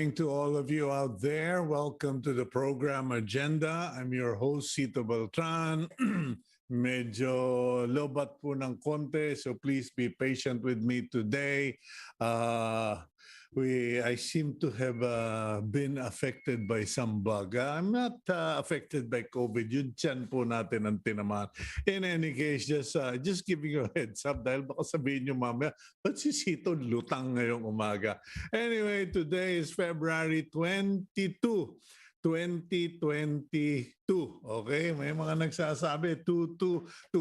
morning to all of you out there. Welcome to the program agenda. I'm your host, Cito Beltran. Medyo lobat po ng konti, so please be patient with me today. I seem to have been affected by some bug. I'm not affected by COVID. Yun tiyan po natin ang tinamaan. In any case, just giving you a heads up dahil baka sabihin nyo mamaya, ba't si Cito lutang ngayong umaga? Anyway, today is February 22, 2022. Okay? May mga nagsasabi, 2022.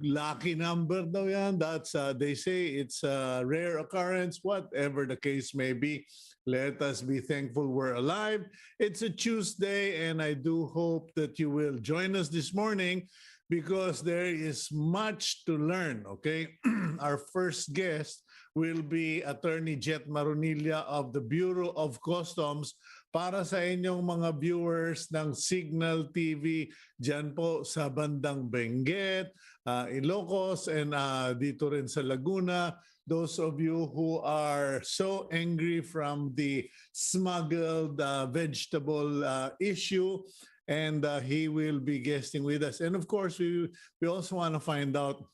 Lucky number daw yan. That's, they say it's a rare occurrence, whatever the case may be. Let us be thankful we're alive. It's a Tuesday, and I do hope that you will join us this morning because there is much to learn, okay? Our first guest will be Attorney Jet Maronilla of the Bureau of Customs para sa inyong mga viewers ng Cignal TV dyan po sa bandang Benguet, Ilocos, and dito rin sa Laguna. Those of you who are so angry from the smuggled vegetable issue, and he will be guesting with us. And of course, we also want to find out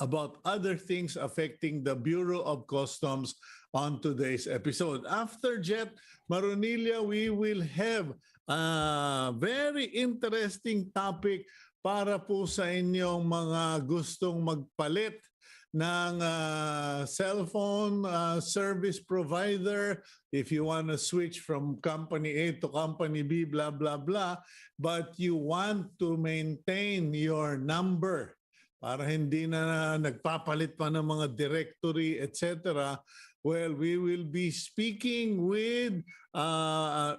about other things affecting the Bureau of Customs on today's episode. After Jet Maronilla, we will have a very interesting topic para po sa inyong mga gustong magpalit ng cellphone service provider, if you want to switch from company A to company B, blah, blah, blah, but you want to maintain your number para hindi na nagpapalit pa ng mga directory, etc. Well, we will be speaking with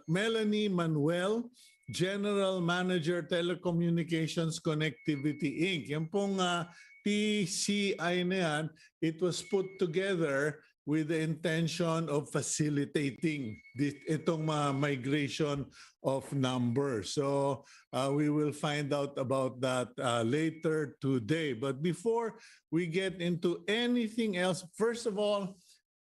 Melanie Manuel, General Manager, Telecommunications Connectivity, Inc. Yan pong TCI na yan, it was put together with the intention of facilitating itong migration of numbers. So we will find out about that later today. But before we get into anything else, first of all,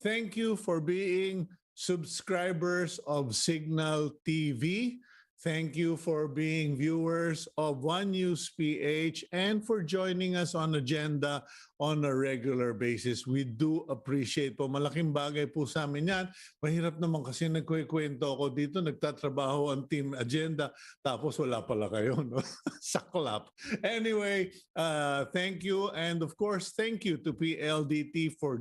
thank you for being subscribers of Cignal TV. Thank you for being viewers of One News PH and for joining us on Agenda on a regular basis. We do appreciate po. Malaking bagay po sa amin yan. Mahirap naman kasi nagkukwento ako dito, nagtatrabaho ang team Agenda, tapos wala pala kayo, no? Saklap. Anyway, thank you. And of course, thank you to PLDT for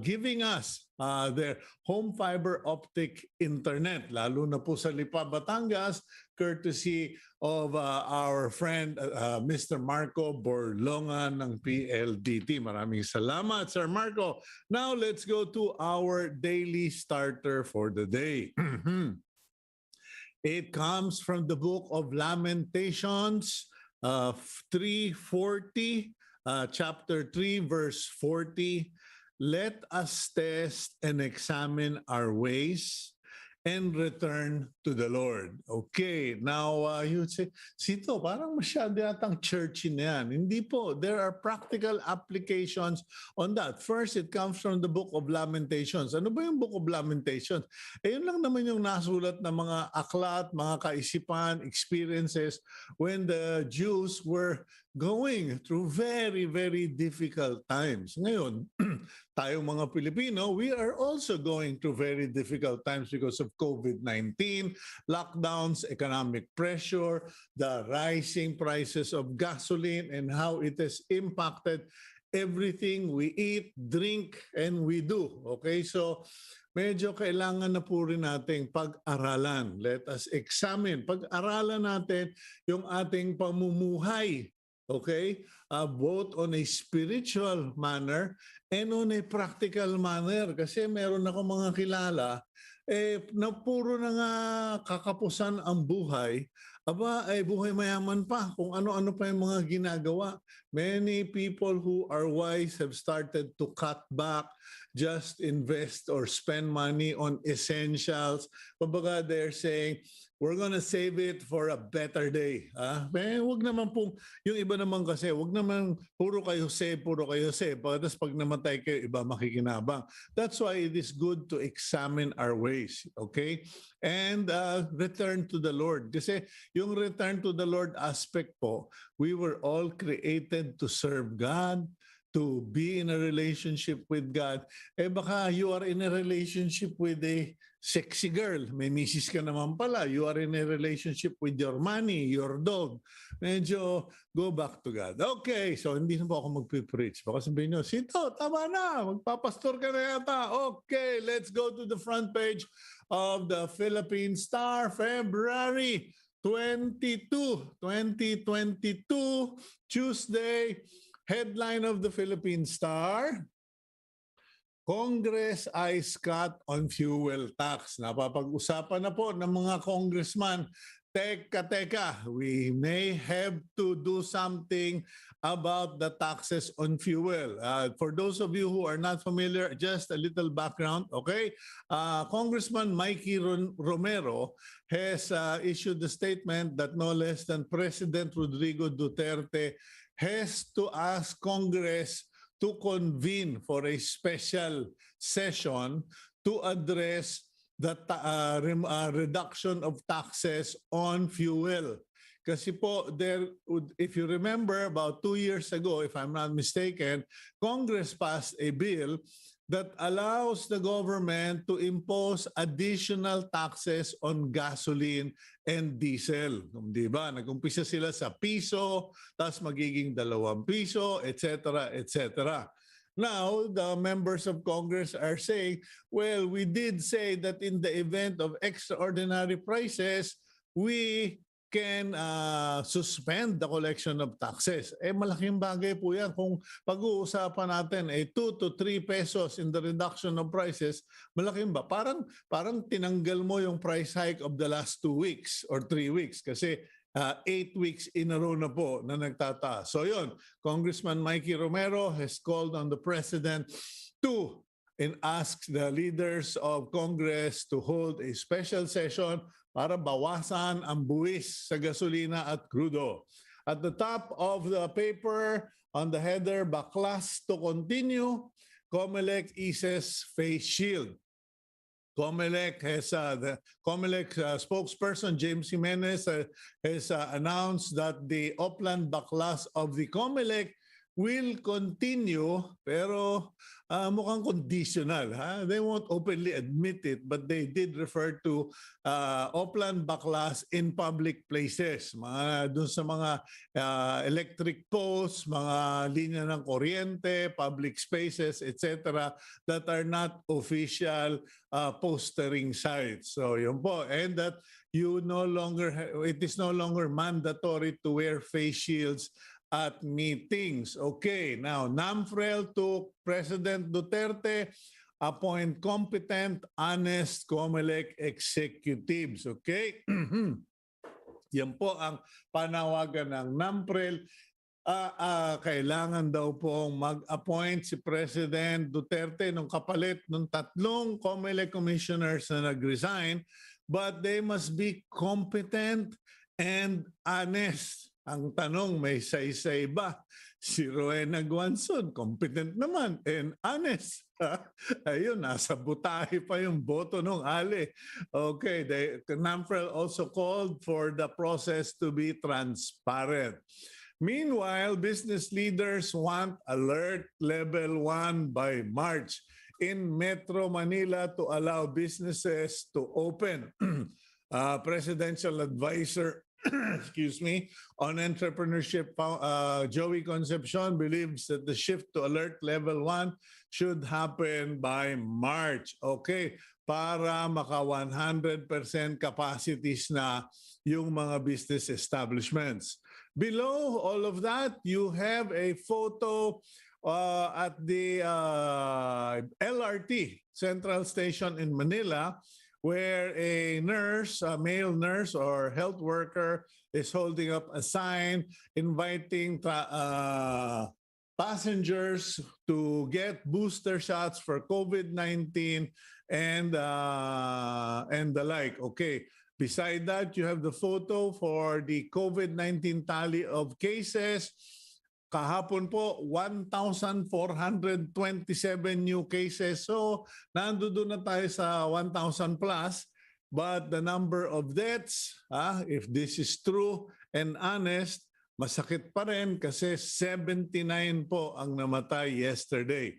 giving us their home fiber optic internet, lalo na po sa Lipa, Batangas, courtesy of our friend Mr. Marco Borlongan ng PLDT. Maraming salamat, Sir Marco. Now let's go to our daily starter for the day. It comes from the book of Lamentations, 3:40, chapter 3, verse 40. Let us test and examine our ways and return to the Lord. Okay, now you say, Cito, parang masyado yatang churchy na yan. Hindi po. There are practical applications on that. First, it comes from the book of Lamentations. Ano ba yung book of Lamentations? Yun lang naman yung nasulat ng mga aklat, mga kaisipan, experiences when the Jews were going through very, very difficult times. Ngayon, tayong mga Pilipino, we are also going through very difficult times because of COVID-19, lockdowns, economic pressure, the rising prices of gasoline, and how it has impacted everything we eat, drink, and we do. Okay, so medyo kailangan na po rin nating pag-aralan. Let us examine. Pag-aralan natin yung ating pamumuhay. Okay? Both on a spiritual manner and on a practical manner. Kasi meron ako mga kilala, na puro na nga kakapusan ang buhay, buhay mayaman pa, kung ano-ano pa yung mga ginagawa. Many people who are wise have started to cut back, just invest or spend money on essentials. Kumbaga, they're saying, we're gonna save it for a better day. Wag naman pong, yung iba naman kasi, wag naman puro kayo save. Tapos pag namatay kayo, iba makikinabang. That's why it is good to examine our ways, okay? And return to the Lord. Kasi yung return to the Lord aspect po, we were all created to serve God, to be in a relationship with God. Baka you are in a relationship with a sexy girl. May misis ka naman pala. You are in a relationship with your money, your dog. Medyo go back to God. Okay, so hindi na po ako magpipreach. Baka sabihin nyo, Cito, tama na. Magpapastor ka na yata. Okay, let's go to the front page of the Philippine Star, February 22, 2022, Tuesday. Headline of the Philippine Star, Congress eyes cut on fuel tax. Napapag-usapan na po ng mga congressman, teka, we may have to do something about the taxes on fuel. For those of you who are not familiar, just a little background, okay? Congressman Mikey Romero has issued a statement that no less than President Rodrigo Duterte has to ask Congress to convene for a special session to address the reduction of taxes on fuel. Kasi po, if you remember, about 2 years ago, if I'm not mistaken, Congress passed a bill that allows the government to impose additional taxes on gasoline and diesel. Di ba? Nag-umpisa sila sa piso, tapos magiging 2 piso, etc., etc. Now, the members of Congress are saying, well, we did say that in the event of extraordinary prices, we can suspend the collection of taxes. Malaking bagay po yan. Kung pag-uusapan natin 2 to 3 pesos in the reduction of prices, malaking ba? Parang tinanggal mo yung price hike of the last 2 weeks or 3 weeks kasi 8 weeks in a row na po na nagtataas. So yun, Congressman Mikey Romero has called on the President to and asks the leaders of Congress to hold a special session para bawasan ang buwis sa gasolina at crudo. At the top of the paper, on the header, Baklas to continue, COMELEC eases face shield. COMELEC has the COMELEC spokesperson James Jimenez has announced that the Oplan Baklas of the COMELEC will continue, pero mukhang conditional. They won't openly admit it, but they did refer to Oplan Baklas in public places. Doon sa mga electric posts, mga linya ng kuryente, public spaces, etc. that are not official postering sites. So yun po. And that it is no longer mandatory to wear face shields at meetings. Okay, now NAMFREL to President Duterte, appoint competent, honest COMELEC executives. Okay? Yan po ang panawagan ng NAMFREL. Kailangan daw pong mag-appoint si President Duterte nung kapalit ng 3 COMELEC commissioners na nag-resign, but they must be competent and honest. Ang tanong, may say-say ba? Si Rowena Guanzon, competent naman and honest. Ayun, nasa butahe pa yung boto ng Ali. Okay, NAMFREL also called for the process to be transparent. Meanwhile, business leaders want alert level 1 by March in Metro Manila to allow businesses to open. Presidential advisor on entrepreneurship, Joey Concepcion believes that the shift to alert level 1 should happen by March. Okay, para maka 100% capacities na yung mga business establishments. Below all of that, you have a photo at the LRT Central Station in Manila, where a nurse, a male nurse or health worker is holding up a sign inviting passengers to get booster shots for COVID-19 and the like. Okay. Beside that, you have the photo for the COVID-19 tally of cases. Kahapon po, 1,427 new cases. So, nandoon na tayo sa 1,000 plus. But the number of deaths, if this is true and honest, masakit pa rin kasi 79 po ang namatay yesterday.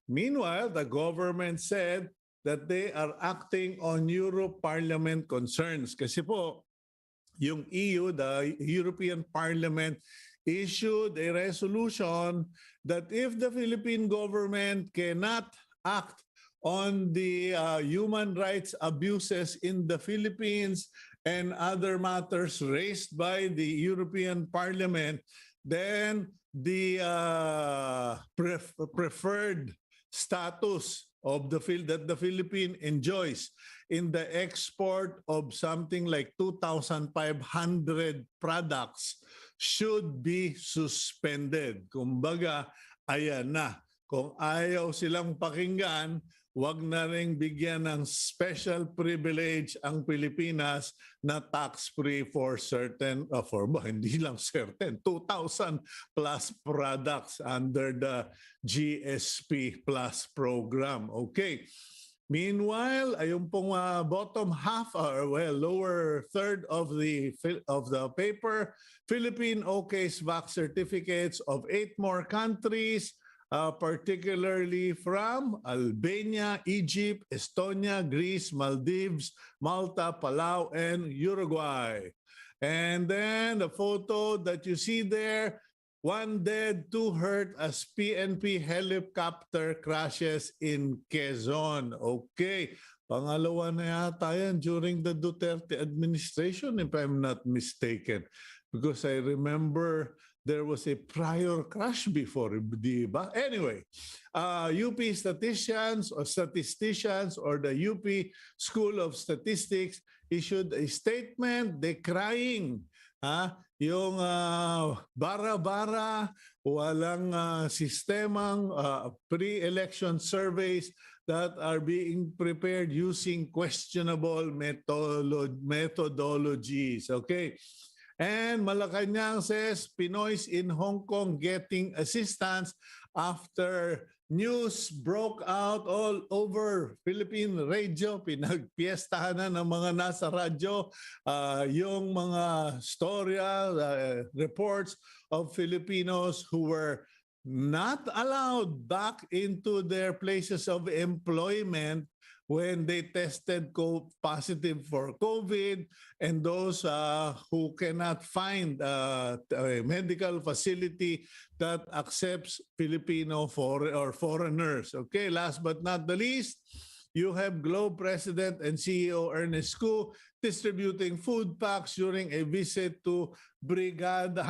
Meanwhile, the government said that they are acting on Euro Parliament concerns. Kasi po, yung EU, the European Parliament, issued a resolution that if the Philippine government cannot act on the human rights abuses in the Philippines and other matters raised by the European Parliament, then the preferred status of that the Philippines enjoys in the export of something like 2,500 products should be suspended. Kumbaga, ayan na. Kung ayaw silang pakinggan, wag na ring bigyan ng special privilege ang Pilipinas na tax-free for certain, hindi lang certain, 2,000 plus products under the GSP Plus program. Okay. Meanwhile, ayun pong bottom half lower third of the paper, Philippine OK's vax certificates of 8 more countries, particularly from Albania, Egypt, Estonia, Greece, Maldives, Malta, Palau, and Uruguay. And then the photo that you see there, 1 dead, 2 hurt as PNP helicopter crashes in Quezon. Okay. Pangalawa na yata yan during the Duterte administration, if I'm not mistaken. Because I remember there was a prior crash before, di ba? Anyway, UP statisticians or the UP School of Statistics issued a statement decrying yung bara-bara, walang sistemang pre-election surveys that are being prepared using questionable methodologies. Okay. And Malacanang says Pinoys in Hong Kong getting assistance after news broke out all over Philippine radio. Pinagpiestahan na ng mga nasa radyo yung mga storya, reports of Filipinos who were not allowed back into their places of employment when they tested positive for COVID, and those who cannot find a medical facility that accepts Filipino or foreigners. Okay, last but not the least, you have Globe President and CEO Ernest Cu distributing food packs during a visit to Brigadang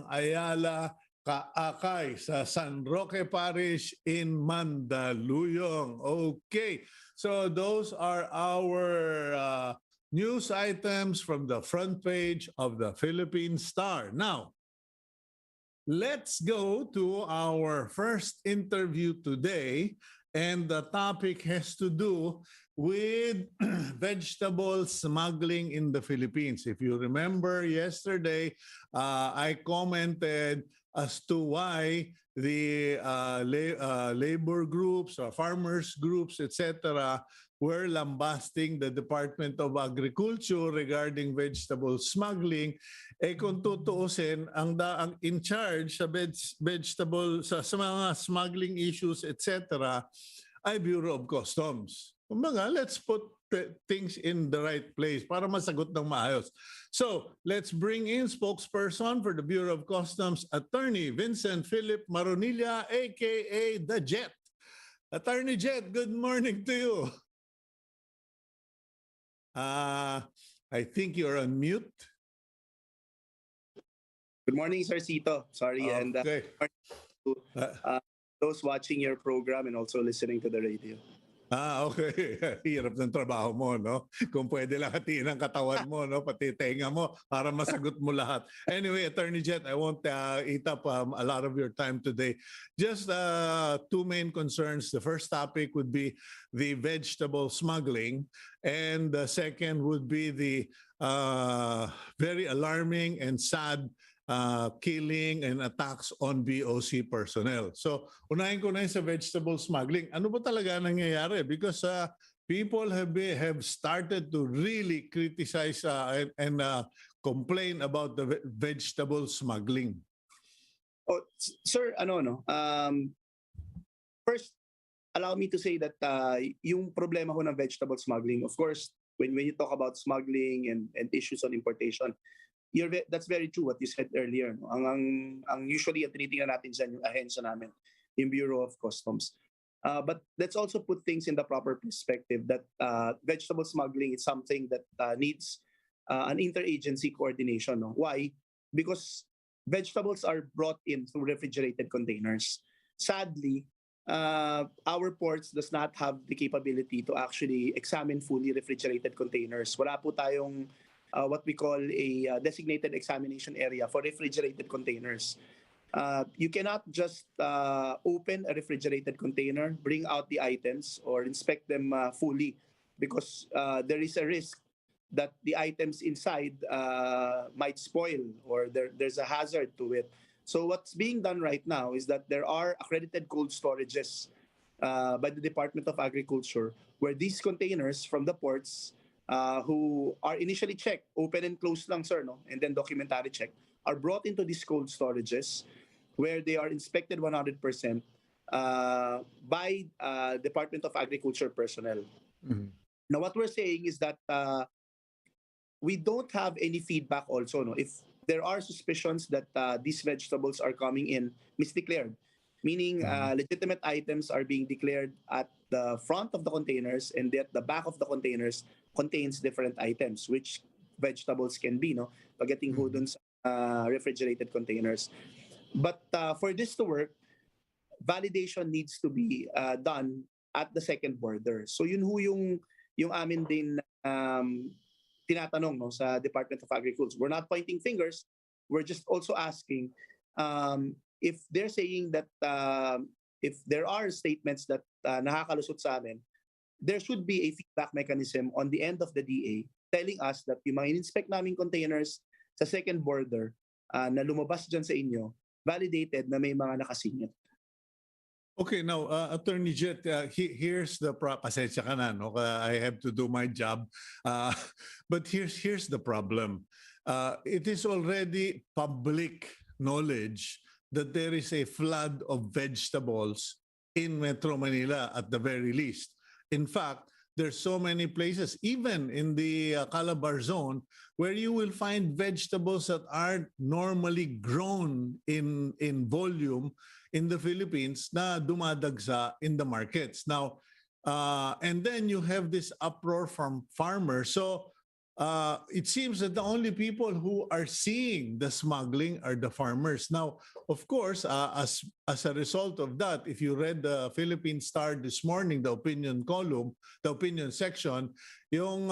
Ayala Kaakay sa San Roque Parish in Mandaluyong. Okay, so those are our news items from the front page of the Philippine Star. Now, let's go to our first interview today, and the topic has to do with vegetable smuggling in the Philippines. If you remember yesterday, I commented as to why the labor groups or farmers groups, etc., were lambasting the Department of Agriculture regarding vegetable smuggling. Kung tutuusin, ang in charge sa vegetable sa mga smuggling issues, etc., ay Bureau of Customs. Kumbaga, let's put things in the right place para masagot ng maayos. So, let's bring in spokesperson for the Bureau of Customs, Attorney Vincent Phillip Maronilla, aka The Jet. Attorney Jet, good morning to you. I think you're on mute. Good morning, Sir Cito. Sorry, okay. And those watching your program and also listening to the radio. Okay. Hirap ng trabaho mo, no? Kung pwede lang hatiin ang katawan mo, no? Pati tenga mo para masagot mo lahat. Anyway, Attorney Jet, I won't eat up a lot of your time today. Just two main concerns. The first topic would be the vegetable smuggling, and the second would be the very alarming and sad killing and attacks on BOC personnel. So, unahin ko na yung sa vegetable smuggling. Ano ba talaga nangyayari? Because people have started to really criticize and complain about the vegetable smuggling. Oh, sir, ano no? First, allow me to say that yung problema ho ng vegetable smuggling, of course, when you talk about smuggling and issues on importation, that's very true what you said earlier. No? Ang usually ang tinitingnan natin dyan yung ahensya namin, yung Bureau of Customs. But let's also put things in the proper perspective that vegetable smuggling is something that needs an interagency coordination. No? Why? Because vegetables are brought in through refrigerated containers. Sadly, our ports does not have the capability to actually examine fully refrigerated containers. Wala po tayong what we call a designated examination area for refrigerated containers. You cannot just open a refrigerated container, bring out the items, or inspect them fully because there is a risk that the items inside might spoil or there's a hazard to it. So what's being done right now is that there are accredited cold storages by the Department of Agriculture where these containers from the ports who are initially checked, open and closed lang, sir, no? And then documentary check, are brought into these cold storages where they are inspected 100% by Department of Agriculture personnel. Mhm. Now, what we're saying is that we don't have any feedback also, no? If there are suspicions that these vegetables are coming in misdeclared, meaning legitimate items are being declared at the front of the containers and at the back of the containers contains different items, which vegetables can be, no? Pagdating ho dun sa refrigerated containers. But for this to work, validation needs to be done at the second border. So yun ho yung amin din tinatanong, no, sa Department of Agriculture. We're not pointing fingers. We're just also asking if they're saying that if there are statements that nakakalusot sa amin, there should be a feedback mechanism on the end of the DA telling us that yung mga in-inspect naming containers sa second border na lumabas dyan sa inyo, validated na may mga nakasingit. Okay, now, Attorney Jet, here's the pasensya ka na, no? I have to do my job. But here's the problem. It is already public knowledge that there is a flood of vegetables in Metro Manila at the very least. In fact, there's so many places, even in the Calabar zone, where you will find vegetables that aren't normally grown in volume in the Philippines na dumadagsa in the markets. Now, and then you have this uproar from farmers. So it seems that the only people who are seeing the smuggling are the farmers. Now, of course, as a result of that, if you read the Philippine Star this morning, the opinion column, the opinion section, yung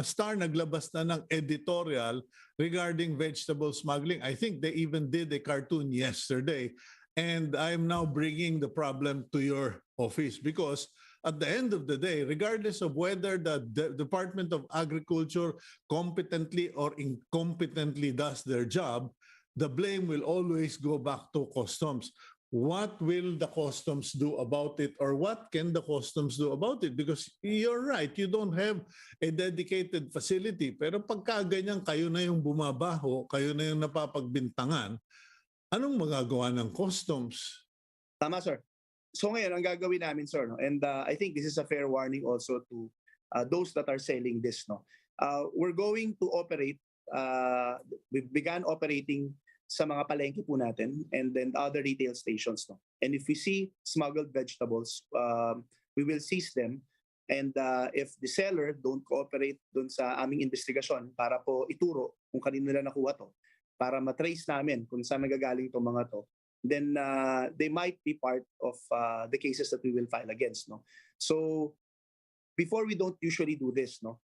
Star naglabas na ng editorial regarding vegetable smuggling. I think they even did a cartoon yesterday. And I'm now bringing the problem to your office because at the end of the day, regardless of whether the Department of Agriculture competently or incompetently does their job, the blame will always go back to customs. What will the customs do about it, or what can the customs do about it? Because you're right, you don't have a dedicated facility. Pero pagka ganyan, kayo na yung bumabaho, kayo na yung napapagbintangan, anong magagawa ng customs? Tama, sir. So ngayon, ang gagawin namin, sir, no? And I think this is a fair warning also to those that are selling this. No? We're going to operate, we began operating sa mga palengke po natin and then other retail stations. No? And if we see smuggled vegetables, we will seize them. And if the seller don't cooperate dun sa aming investigasyon para po ituro kung kanino nila nakuha to, para matrace namin kung saan nagagaling itong mga to, then they might be part of the cases that we will file against. No, so before we don't usually do this. No,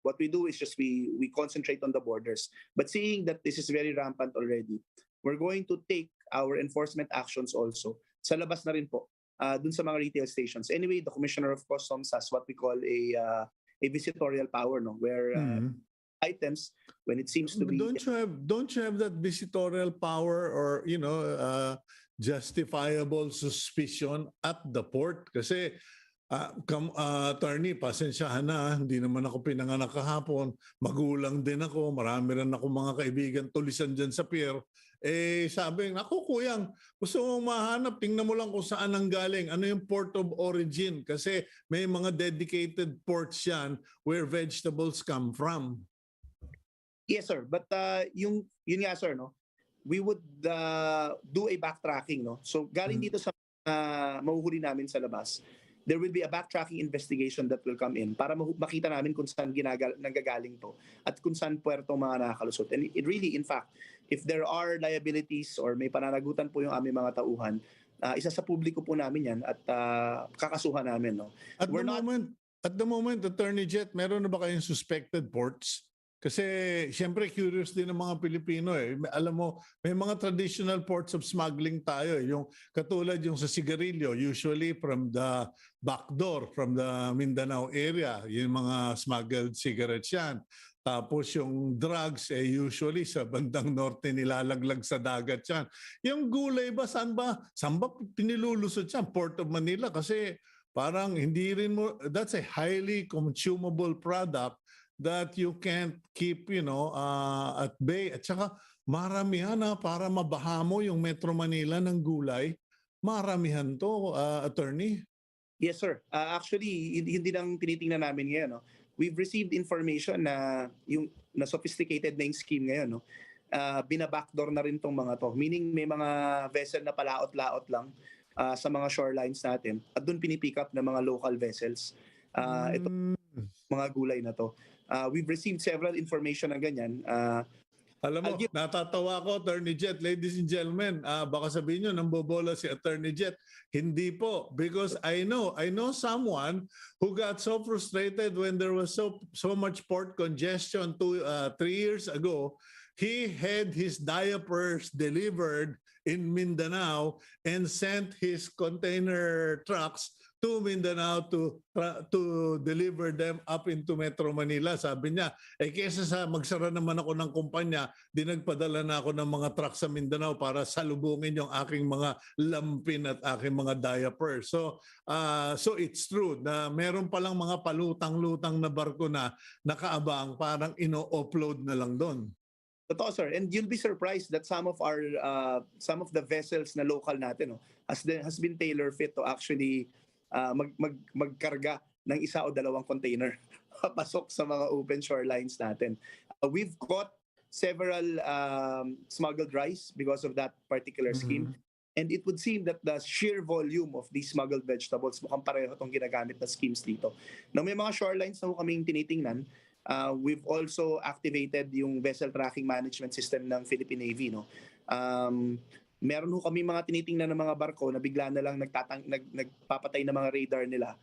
what we do is just we concentrate on the borders. But seeing that this is very rampant already, we're going to take our enforcement actions also sa labas na rin po, dun sa mga retail stations. Anyway, the Commissioner of Customs has what we call a visitorial power, no, where items, when it seems to be, don't you have that visitorial power, or justifiable suspicion at the port? Kasi attorney, pasensyahan na, hindi naman ako pinanganak kahapon. Magulang din ako, marami rin ako mga kaibigan tulisan dyan sa pier. Sabi, naku kuyang, gusto mong mahanap, tingnan mo lang kung saan ang galing. Ano yung port of origin? Kasi may mga dedicated ports yan where vegetables come from. Yes, sir. But yun nga, sir, no? We would do a backtracking, no? So galing dito sa mahuhuli namin sa labas, there will be a backtracking investigation that will come in para makita namin kung saan nanggagaling to at kung saan puerto mga nakakalusot. And it really, in fact, if there are liabilities or may pananagutan po yung aming mga tauhan, isa sa publiko po namin yan at kakasuhan namin. No? At the moment, Attorney Jet, meron na ba kayong suspected ports? Kasi siyempre curious din ng mga Pilipino eh. Alam mo, may mga traditional ports of smuggling tayo. Yung katulad yung sa sigarilyo, usually from the back door, from the Mindanao area. Yung mga smuggled cigarettes yan. Tapos yung drugs, usually sa bandang norte nilalaglag sa dagat yan. Yung gulay ba, saan ba pinilulusot yan? Port of Manila kasi parang hindi rin mo, that's a highly consumable product that you can't keep, at bay. At saka maramihan para mabaha mo yung Metro Manila ng gulay. Maramihan to, attorney. Yes, sir. Actually, hindi lang tinitingnan namin ngayon. No? We've received information na na sophisticated na yung scheme ngayon. No? Binabackdoor na rin tong mga to. Meaning may mga vessel na palaot-laot lang sa mga shorelines natin. At doon pinipick up ng mga local vessels. Ito mga gulay na to. We've received several information na ganyan. Alam mo, natatawa ko, Attorney Jet. Ladies and gentlemen, baka sabihin nyo, nambobola si Attorney Jet. Hindi po. Because I know someone who got so frustrated when there was so much port congestion 3 years ago. He had his diapers delivered in Mindanao and sent his container trucks to Mindanao to deliver them up into Metro Manila. Sabi niya, kesa sa magsara naman ako ng kumpanya, dinagpadala na ako ng mga truck sa Mindanao para salubungin yung aking mga lampin at aking mga diapers. So it's true na meron palang mga palutang-lutang na barko na nakaabang, parang ino-offload na lang doon. Totoo, sir. And you'll be surprised that some of the vessels na local natin has been tailor-fit to actually magkarga ng isa o dalawang container papasok sa mga open shorelines natin. We've got several smuggled rice because of that particular scheme. And it would seem that the sheer volume of these smuggled vegetables mukhang pareho itong ginagamit na schemes dito. Now may mga shorelines na kaming tinitingnan. We've also activated yung vessel tracking management system ng Philippine Navy. No? Meron ho kami mga tinitingnan ng mga barko na bigla na lang nagpapatay ng mga radar nila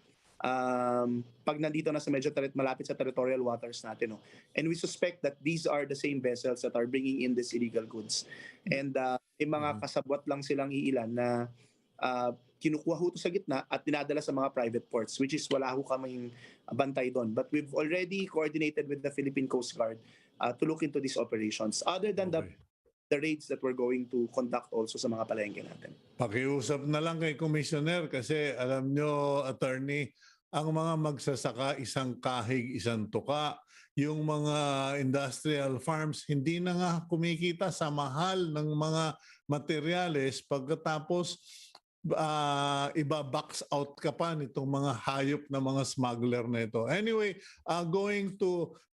pag nandito na sa medyo malapit sa territorial waters natin. No? And we suspect that these are the same vessels that are bringing in these illegal goods. And mga kasabwat lang silang iilan na kinukuha ho sa gitna at dinadala sa mga private ports, which is wala ho kaming bantay doon. But we've already coordinated with the Philippine Coast Guard to look into these operations. Other than the raids that we're going to conduct also sa mga palengke natin. Pakiusap na lang kay Commissioner kasi alam nyo, Attorney, ang mga magsasaka, isang kahig, isang tuka. Yung mga industrial farms, hindi na nga kumikita sa mahal ng mga materyales pagkatapos iba-box out ka pa nitong mga hayop na mga smuggler na ito. Anyway, going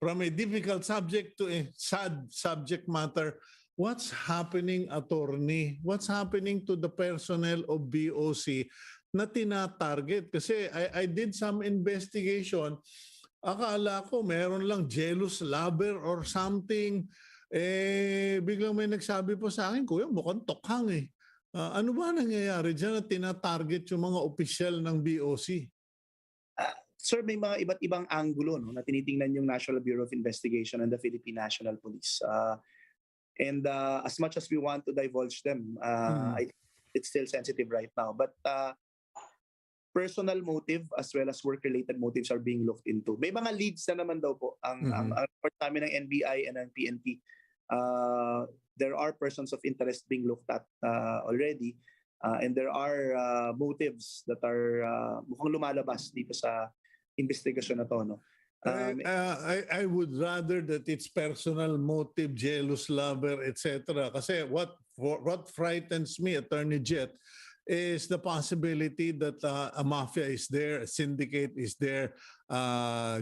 from a difficult subject to a sad subject matter, what's happening, attorney? What's happening to the personnel of BOC na tinatarget? Kasi I did some investigation. Akala ko meron lang jealous lover or something. Biglang may nagsabi po sa akin, kuya, mukhang tokhang eh. Ano ba nangyayari diyan na tina-target yung mga opisyal ng BOC? Sir, may mga iba't ibang anggulo no, na tinitingnan yung National Bureau of Investigation and the Philippine National Police. And as much as we want to divulge them, Mm. it's still sensitive right now. But personal motive as well as work-related motives are being looked into. May mga leads na naman daw po ang Mhm. report namin ng NBI and ng PNP. There are persons of interest being looked at already, and there are motives that are mukhang lumalabas dito sa investigasyon na to. No? I would rather that it's personal motive, jealous lover, etc. Kasi what frightens me, Attorney Jet, is the possibility that a mafia is there, a syndicate is there,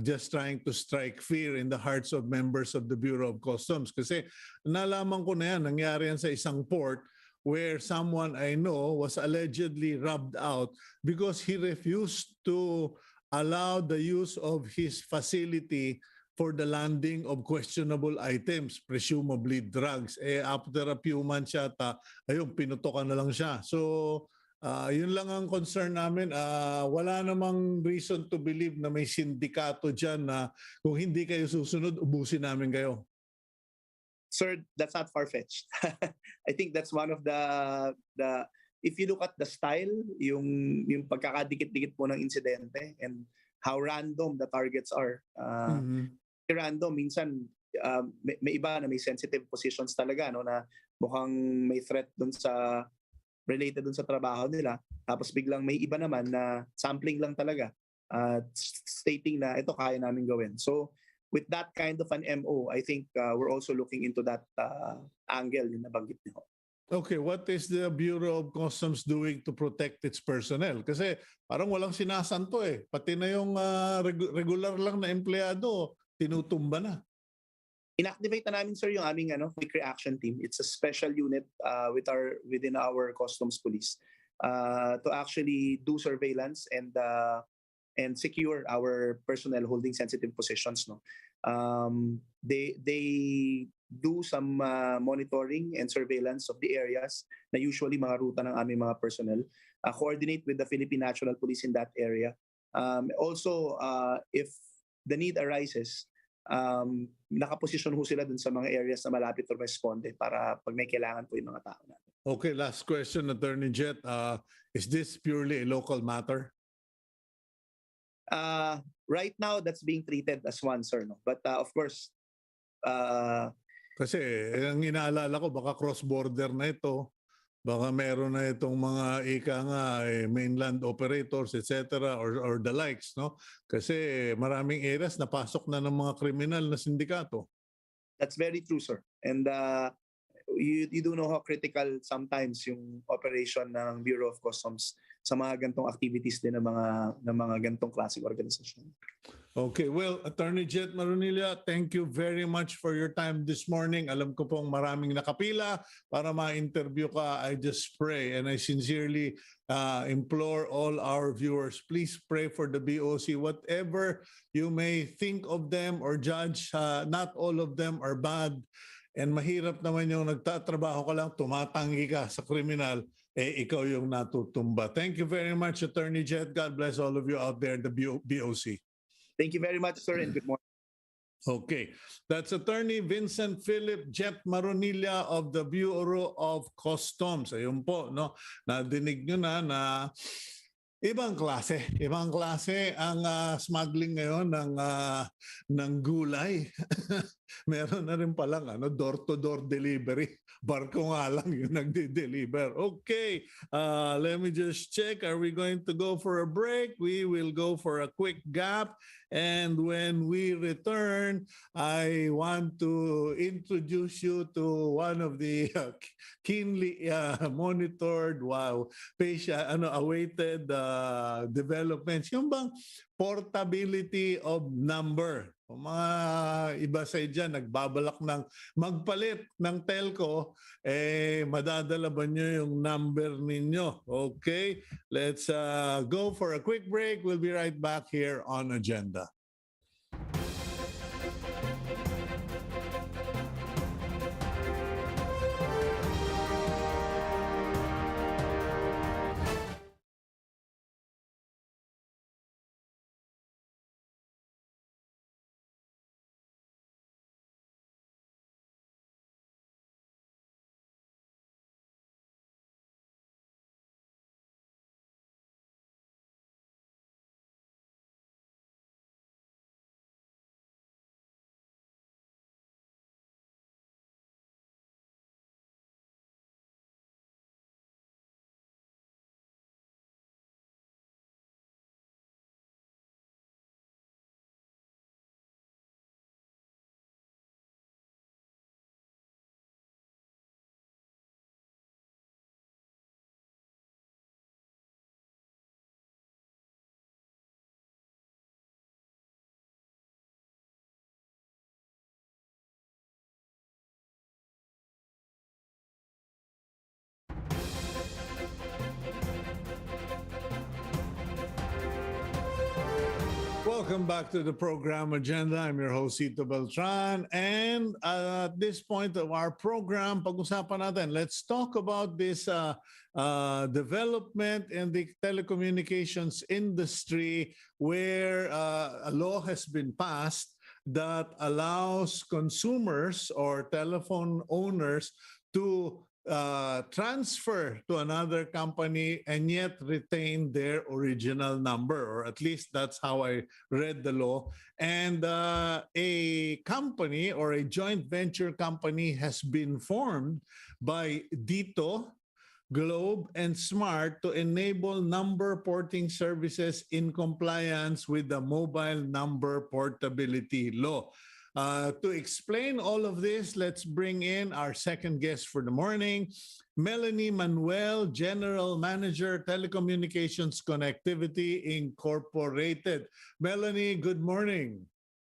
just trying to strike fear in the hearts of members of the Bureau of Customs. Kasi nalaman ko na yan, nangyari yan sa isang port where someone I know was allegedly robbed out because he refused to allow the use of his facility for the landing of questionable items, presumably drugs. After a few months yata, ayun, pinutokan na lang siya. So, yun lang ang concern namin. Wala namang reason to believe na may sindikato dyan na kung hindi kayo susunod, ubusin namin kayo. Sir, that's not far-fetched. I think that's one of the if you look at the style, yung pagkakadikit-dikit po ng insidente and how random the targets are. Random, minsan may iba na may sensitive positions talaga no na mukhang may threat dun sa related dun sa trabaho nila, tapos biglang may iba naman na sampling lang talaga stating na ito kaya namin gawin. So with that kind of an MO, I think we're also looking into that angle yung nabanggit niyo. Okay, what is the Bureau of Customs doing to protect its personnel? Kasi parang walang sinasanto eh. Pati na yung regular lang na empleyado, tinutumba na. Inactivate na namin, sir, yung aming quick reaction team. It's a special unit within our customs police to actually do surveillance and secure our personnel holding sensitive positions. No, they do some monitoring and surveillance of the areas na usually mga ruta ng aming mga personnel. Coordinate with the Philippine National Police in that area. Also, if the need arises, nakaposisyon ho sila dun sa mga areas na malapit to responde para pag may kailangan po yung mga tao natin. Okay, last question, Attorney Jet. Is this purely a local matter? Right now, that's being treated as one, sir. No? But of course, kasi ang inaalala ko, baka cross-border na ito. Baka meron na itong mga mainland operators, etc. or the likes. No? Kasi maraming areas napasok na ng mga kriminal na sindikato. That's very true, sir. And you do know how critical sometimes yung operation ng Bureau of Customs sa mga gantong activities din ng mga gantong klaseng organisasyon. Okay, well, Attorney Jet Maronilla, thank you very much for your time this morning. Alam ko pong maraming nakapila para ma-interview ka. I just pray and I sincerely implore all our viewers, please pray for the BOC. Whatever you may think of them or judge, not all of them are bad. And mahirap naman yung nagtatrabaho ka lang, tumatanggi ka sa kriminal, ikaw yung natutumba. Thank you very much, Attorney Jet. God bless all of you out there in the BOC. Thank you very much, sir, and good morning. Okay, that's Attorney Vincent Phillip Maronilla of the Bureau of Customs. Ayun po, no? Nadinig nyo na ibang klase ang smuggling ngayon ng gulay. Meron na rin palang door-to-door delivery. Barko nga lang yung nagde-deliver. Okay, let me just check. Are we going to go for a break? We will go for a quick gap. And when we return, I want to introduce you to one of the keenly monitored, awaited developments. Yung bang portability of number. Kung mga iba sa dyan, nagbabalak ng magpalit ng telco, madadala ba nyo yung number ninyo? Okay, let's go for a quick break. We'll be right back here on Agenda. Welcome back to the program agenda. I'm your host, Cito Beltran. And at this point of our program, pag-usapan natin, let's talk about this development in the telecommunications industry where a law has been passed that allows consumers or telephone owners to transfer to another company and yet retain their original number, or at least that's how I read the law. And a company or a joint venture company has been formed by Dito, Globe, and Smart to enable number porting services in compliance with the mobile number portability law. To explain all of this, let's bring in our second guest for the morning, Melanie Manuel, General Manager, Telecommunications Connectivity Incorporated. Melanie, good morning.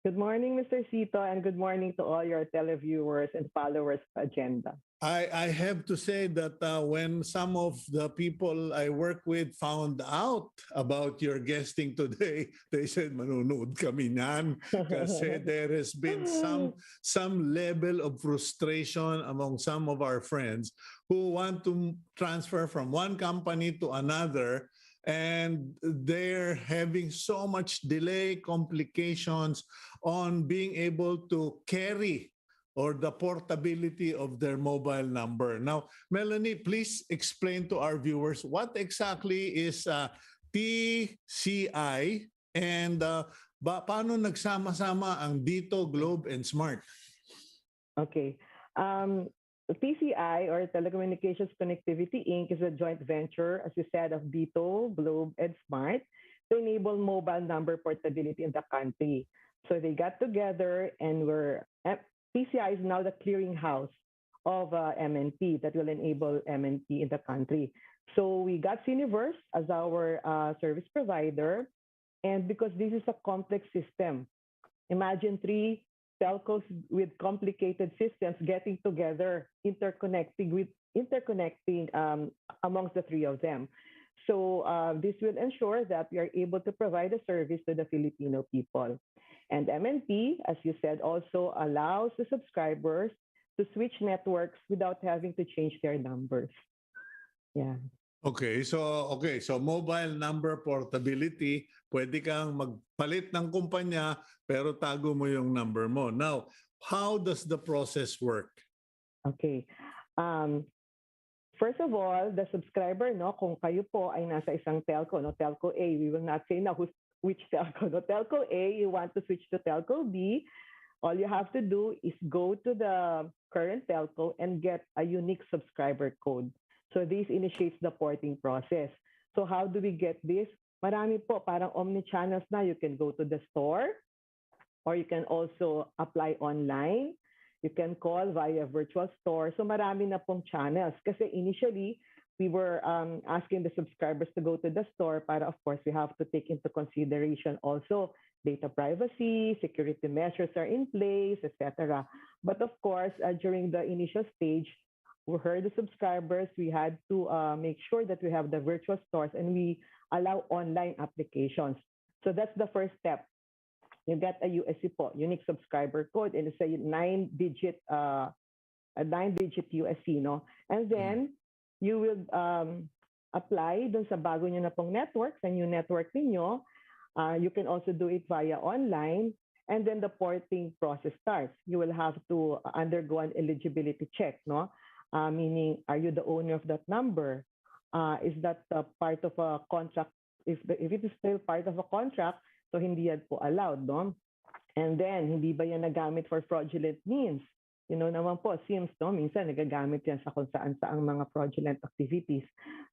Good morning, Mr. Cito, and good morning to all your televiewers and followers of Agenda. I have to say that when some of the people I work with found out about your guesting today, they said, manunood kami niyan. Kasi there has been some level of frustration among some of our friends who want to transfer from one company to another, and they're having so much delay, complications on being able to carry or the portability of their mobile number. Now, Melanie, please explain to our viewers what exactly is TCI and paano nagsama-sama ang Dito, Globe, and Smart? Okay. TCI, or Telecommunications Connectivity Inc., is a joint venture, as you said, of Dito, Globe, and Smart to enable mobile number portability in the country. So they got together and TCI is now the clearinghouse of MNP that will enable MNP in the country. So we got Cineverse as our service provider, and because this is a complex system, imagine three telcos with complicated systems getting together, interconnecting amongst the three of them. So this will ensure that we are able to provide a service to the Filipino people. And MNP, as you said, also allows the subscribers to switch networks without having to change their numbers. Yeah. Okay, so mobile number portability, pwede kang magpalit ng kumpanya pero tago mo yung number mo. Now, how does the process work? Okay. First of all, the subscriber, no, kung kayo po ay nasa isang telco, no, telco A, we will not say na which telco. No, telco A, you want to switch to telco B, all you have to do is go to the current telco and get a unique subscriber code. So this initiates the porting process. So how do we get this? Marami po, parang omni-channels na. You can go to the store, or you can also apply online. You can call via virtual store. So marami na pong channels. Kasi initially, we were asking the subscribers to go to the store para, of course, we have to take into consideration also data privacy, security measures are in place, etc. But of course, during the initial stage, we heard the subscribers, we had to make sure that we have the virtual stores and we allow online applications. So that's the first step. You get a USC po, unique subscriber code, and it's a nine-digit USC, no? And then you will apply dun sa bago nyo na pong network, sa new network ninyo. You can also do it via online, and then the porting process starts. You will have to undergo an eligibility check, no? Meaning, are you the owner of that number? Is that part of a contract? If it is still part of a contract, so hindi yan po allowed, no? And then, hindi ba yan nagamit for fraudulent means? You know naman po, SIMs, no? Minsan nagagamit yan sa kung saan-saang mga fraudulent activities.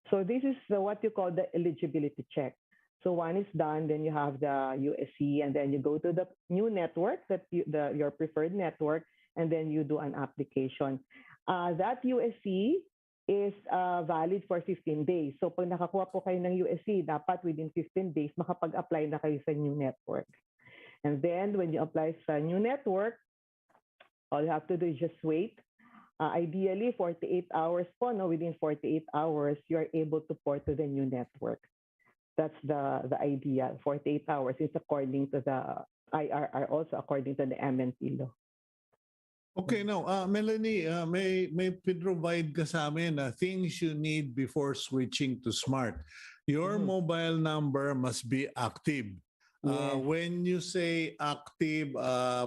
So this is what you call the eligibility check. So one is done, then you have the USC, and then you go to the new network, your preferred network, and then you do an application. That USC is valid for 15 days. So pag nakakuha po kayo ng USC, dapat within 15 days, makapag-apply na kayo sa new network. And then when you apply sa new network, all you have to do is just wait. Ideally, 48 hours po, no? Within 48 hours, you are able to port to the new network. That's the idea. 48 hours is according to the IRR, also according to the MNP law. Okay, now, Melanie, may provide ka sa amin things you need before switching to smart. Your mobile number must be active. Yes. When you say active,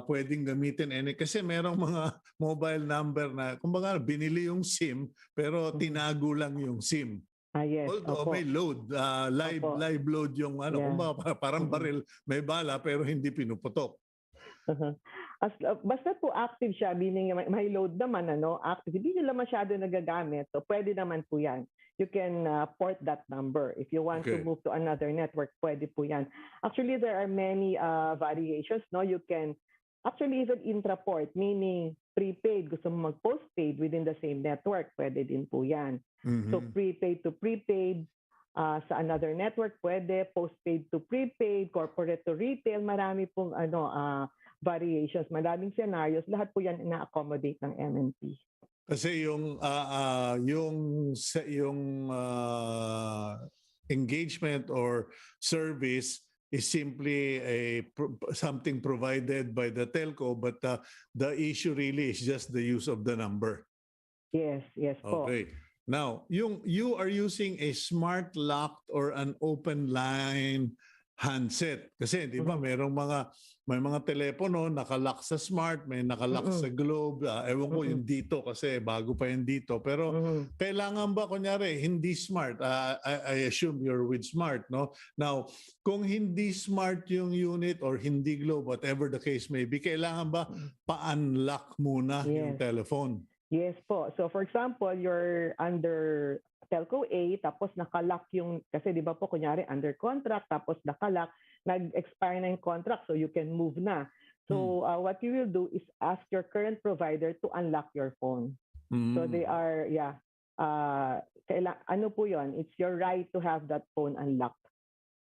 pwedeng gamitin kasi merong mga mobile number na kumbaga binili yung SIM pero tinago lang yung SIM. Yes. Although Opo. may load, Opo. live load yung Yeah. kumbaga parang baril, may bala pero hindi pinuputok. Basta po active siya, meaning may load naman, active. Hindi nila masyado nagagamit. So pwede naman po yan. You can port that number. If you want to Okay. move to another network, pwede po yan. Actually, there are many variations. No, you can actually even intra-port, meaning prepaid. Gusto mo mag-postpaid within the same network, pwede din po yan. So prepaid to prepaid, sa another network, pwede. Postpaid to prepaid, corporate to retail, marami pong variations, maraming scenarios, lahat po yan ina-accommodate ng MNP. Kasi yung engagement or service is simply something provided by the telco, but the issue really is just the use of the number. Yes po. Okay. Now, you are using a smart locked or an open line handset. Kasi di ba may mga telepono nakalock sa smart, may nakalock sa globe. Ewan ko yung dito kasi bago pa yung dito. Pero kailangan ba kunyari hindi smart? I assume you're with smart, no? Now, kung hindi smart yung unit or hindi globe, whatever the case may be, kailangan ba pa-unlock muna yung telephone? Yes po. So for example, you're under Telco A, tapos nakalock yung, kasi di ba po kunyari under contract, tapos nakalock, nag-expire na yung contract, so you can move na. So what you will do is ask your current provider to unlock your phone. So they are, ano po yun? It's your right to have that phone unlocked.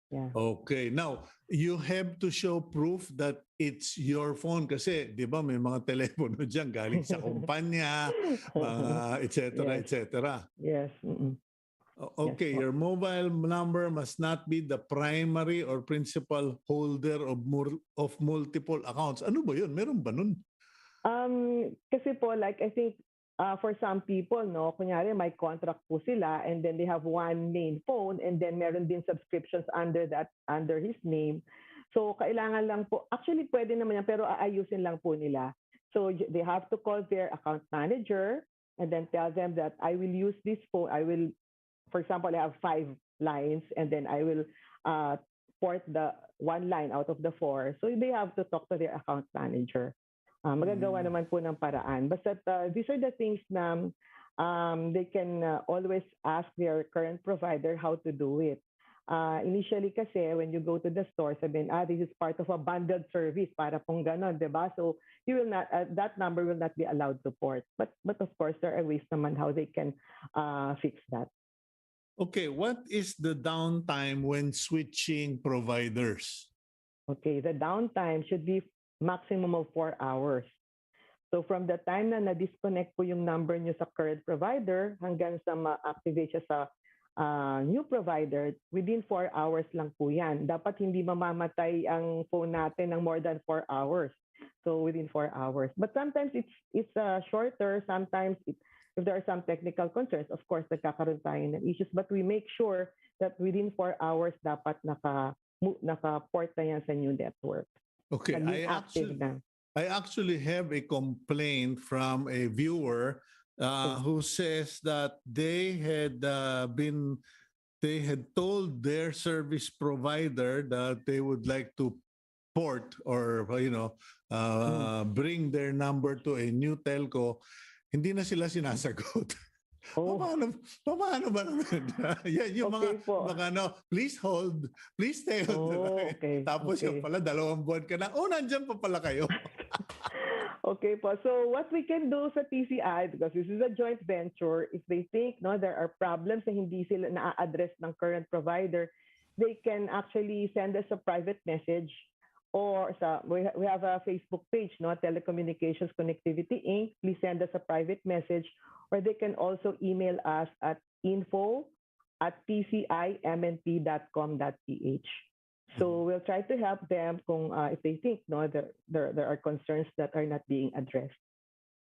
Yeah. Okay. Now, you have to show proof that it's your phone kasi 'di ba may mga telepono diyan galing sa kumpanya, mga et cetera. Yes. Okay, yes, your mobile number must not be the primary or principal holder of multiple accounts. Ano ba 'yun? Meron ba nun? Kasi po, like I think for some people, no, kunyari may contract po sila and then they have one main phone and then meron din subscriptions under his name. So kailangan lang po, actually pwede naman yan pero aayusin lang po nila. So they have to call their account manager and then tell them that I will use this phone. For example, I have 5 lines and then I will port the 1 line out of the 4. So they have to talk to their account manager. Magagawa naman po ng paraan. Basta these are the things na they can always ask their current provider how to do it. Initially kasi, when you go to the store, sabihin, this is part of a bundled service, para pong ganon, di ba? So, you will not, that number will not be allowed to port. But of course, there are ways naman how they can fix that. Okay, what is the downtime when switching providers? Okay, the downtime should be maximum of 4 hours. So from the time na na-disconnect po yung number nyo sa current provider hanggang sa ma-activate siya sa new provider, within 4 hours lang po yan. Dapat hindi mamamatay ang phone natin ng more than 4 hours. So within 4 hours. But sometimes it's shorter. Sometimes if there are some technical concerns, of course, nagkakaroon tayo ng issues. But we make sure that within 4 hours dapat naka-port na yan sa new network. Okay, I actually have a complaint from a viewer who says that they had told their service provider that they would like to port or bring their number to a new telco. Hindi na sila sinasagot. Paano ba naman? Yan yung please hold, please stay on the line. Tapos yung pala, 2 buwan ka na, nandyan pa pala kayo. Okay po. So what we can do sa TCI, because this is a joint venture, if they think there are problems na hindi sila na-address ng current provider, they can actually send us a private message. Or we have a Facebook page, Telecommunications Connectivity Inc. Please send us a private message, or they can also email us at info at tcimnp.com.ph. So we'll try to help them kung if they think there are concerns that are not being addressed.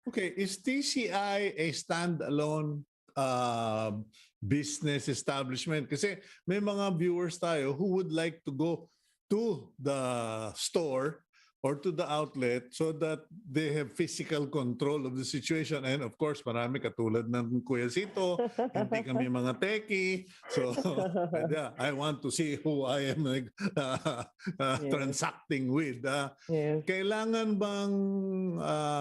Okay, is TCI a standalone business establishment? Kasi may mga viewers tayo who would like to go to the store or to the outlet so that they have physical control of the situation. And of course, marami katulad ng Kuya Cito, hindi kami mga techie. So, yeah, I want to see who I am Yes. transacting with. Yes. Kailangan bang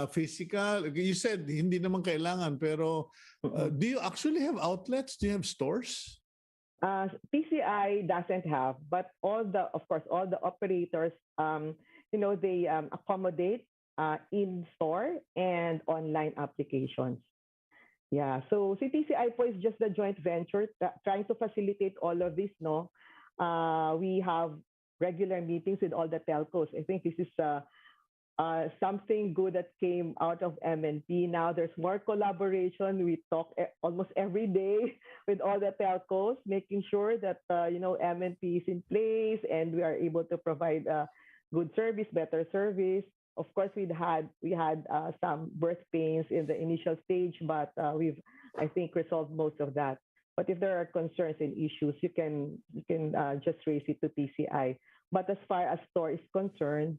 physical? You said hindi naman kailangan, pero do you actually have outlets? Do you have stores? PCI doesn't have, but all the operators, they accommodate in-store and online applications. Yeah, so CTCI po is just the joint venture trying to facilitate all of this. No, we have regular meetings with all the telcos. I think this is something good that came out of MNP. Now there's more collaboration. We talk almost every day with all the telcos, making sure that MNP is in place and we are able to provide good service, better service. Of course, we had some birth pains in the initial stage, but we've, I think, resolved most of that. But if there are concerns and issues, you can just raise it to TCI. But as far as store is concerned,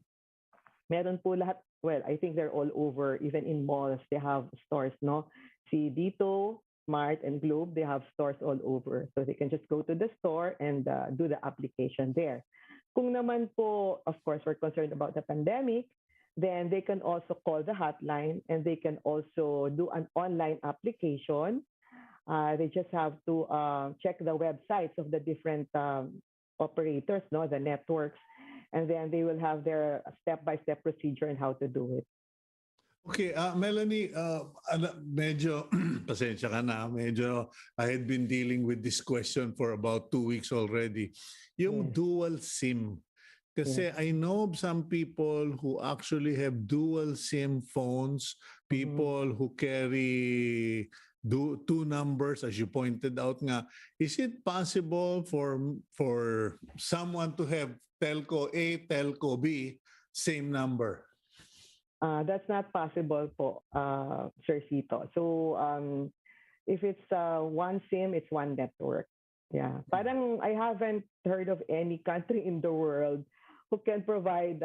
meron po lahat. Well, I think they're all over. Even in malls, they have stores. No, see Dito, Mart, and Globe, they have stores all over. So they can just go to the store and do the application there. Kung naman po, of course, we're concerned about the pandemic, then they can also call the hotline and they can also do an online application. They just have to check the websites of the different operators, the networks, and then they will have their step-by-step procedure on how to do it. Okay, Melanie, medyo, pasensya ka na, medyo I had been dealing with this question for about 2 weeks already. Yung dual SIM. Kasi I know of some people who actually have dual SIM phones, people who carry two numbers, as you pointed out nga. Is it possible for someone to have telco A, telco B, same number? That's not possible po, Sir Cito. So if it's one SIM, it's one network. Yeah. Parang I haven't heard of any country in the world who can provide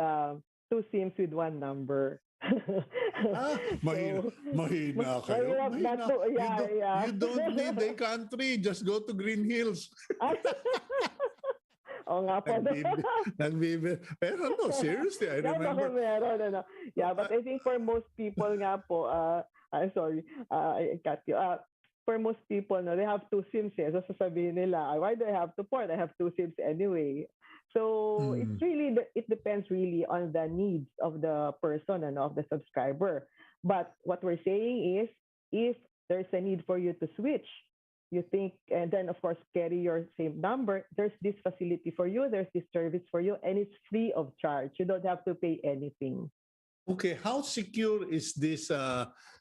two SIMs with one number. Mahina kayo. Mahina. You don't need a country. Just go to Green Hills. Oo nga po. Pero no, seriously, I remember. Yeah, but I think for most people nga po, I'm sorry, I cut you. For most people, they have two SIMs. So sasabihin nila, why do I have to port? I have two SIMs anyway. So it depends really on the needs of the person and of the subscriber. But what we're saying is, if there's a need for you to switch, you think, and then of course carry your same number, there's this facility for you, there's this service for you, and it's free of charge. You don't have to pay anything. Okay, how secure is this